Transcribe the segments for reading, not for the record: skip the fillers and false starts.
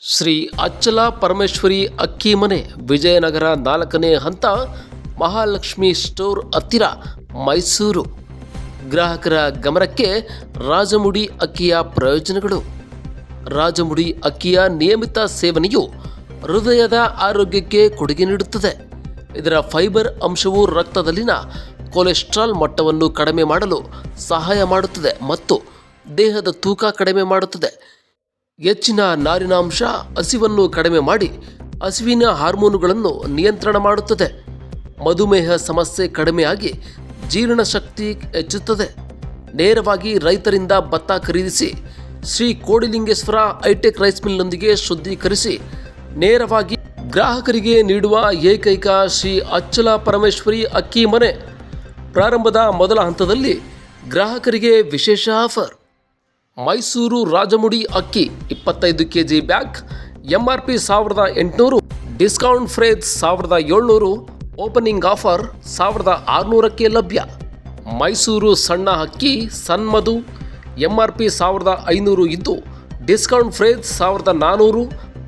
ಶ್ರೀ ಅಚ್ಚಲ ಪರಮೇಶ್ವರಿ ಅಕ್ಕಿ ಮನೆ ವಿಜಯನಗರ 4ನೇ ಹಂತ ಮಹಾಲಕ್ಷ್ಮಿ ಸ್ಟೋರ್ ಹತ್ತಿರ ಮೈಸೂರು. ಗ್ರಾಹಕರ ಗಮನಕ್ಕೆ ರಾಜಮುಡಿ ಅಕ್ಕಿಯ ಪ್ರಯೋಜನಗಳು. ರಾಜಮುಡಿ ಅಕ್ಕಿಯ ನಿಯಮಿತ ಸೇವನೆಯು ಹೃದಯದ ಆರೋಗ್ಯಕ್ಕೆ ಕೊಡುಗೆ ನೀಡುತ್ತದೆ. ಇದರ ಫೈಬರ್ ಅಂಶವು ರಕ್ತದಲ್ಲಿನ ಕೊಲೆಸ್ಟ್ರಾಲ್ ಮಟ್ಟವನ್ನು ಕಡಿಮೆ ಮಾಡಲು ಸಹಾಯ ಮಾಡುತ್ತದೆ ಮತ್ತು ದೇಹದ ತೂಕ ಕಡಿಮೆ ಮಾಡುತ್ತದೆ. ಹೆಚ್ಚಿನ ನಾರಿನಾಂಶ ಹಸಿವನ್ನು ಕಡಿಮೆ ಮಾಡಿ ಹಸಿವಿನ ಹಾರ್ಮೋನುಗಳನ್ನು ನಿಯಂತ್ರಣ ಮಾಡುತ್ತದೆ. ಮಧುಮೇಹ ಸಮಸ್ಯೆ ಕಡಿಮೆಯಾಗಿ ಜೀರ್ಣಶಕ್ತಿ ಹೆಚ್ಚುತ್ತದೆ. ನೇರವಾಗಿ ರೈತರಿಂದ ಭತ್ತ ಖರೀದಿಸಿ ಶ್ರೀ ಕೋಡಿಲಿಂಗೇಶ್ವರ ಹೈಟೆಕ್ ರೈಸ್ ಮಿಲ್ನೊಂದಿಗೆ ಶುದ್ಧೀಕರಿಸಿ ನೇರವಾಗಿ ಗ್ರಾಹಕರಿಗೆ ನೀಡುವ ಏಕೈಕ ಶ್ರೀ ಅಚ್ಚಲ ಪರಮೇಶ್ವರಿ ಅಕ್ಕಿ ಮನೆ. ಪ್ರಾರಂಭದ ಮೊದಲ ಹಂತದಲ್ಲಿ ಗ್ರಾಹಕರಿಗೆ ವಿಶೇಷ ಆಫರ್. ಮೈಸೂರು ರಾಜಮುಡಿ ಅಕ್ಕಿ 25 ಕೆಜಿ ಬ್ಯಾಗ್ MRP 1800, ಡಿಸ್ಕೌಂಟ್ ಫ್ರೇಜ್ 1700, ಓಪನಿಂಗ್ ಆಫರ್ 1600ಕ್ಕೆ ಲಭ್ಯ. ಮೈಸೂರು ಸಣ್ಣ ಅಕ್ಕಿ ಸನ್ಮಧು MRP 1500 ಇದ್ದು ಡಿಸ್ಕೌಂಟ್ ಫ್ರೇಜ್ 1400,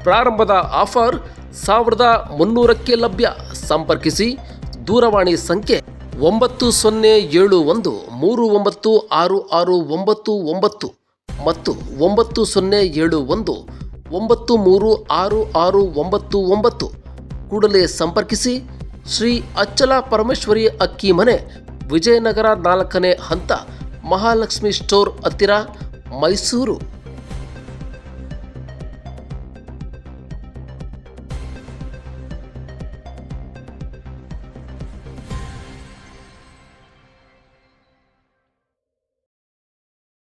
ಪ್ರಾರಂಭದ ಆಫರ್ 1300ಕ್ಕೆ ಲಭ್ಯ. ಸಂಪರ್ಕಿಸಿ ದೂರವಾಣಿ ಸಂಖ್ಯೆ 9071 396699 ಮತ್ತು 9071 936699. ಕೂಡಲೇ ಸಂಪರ್ಕಿಸಿ. ಶ್ರೀ ಅಚ್ಚಲ ಪರಮೇಶ್ವರಿ ಅಕ್ಕಿ ಮನೆ, ವಿಜಯನಗರ 4ನೇ ಹಂತ, ಮಹಾಲಕ್ಷ್ಮಿ ಸ್ಟೋರ್ ಹತ್ತಿರ, ಮೈಸೂರು.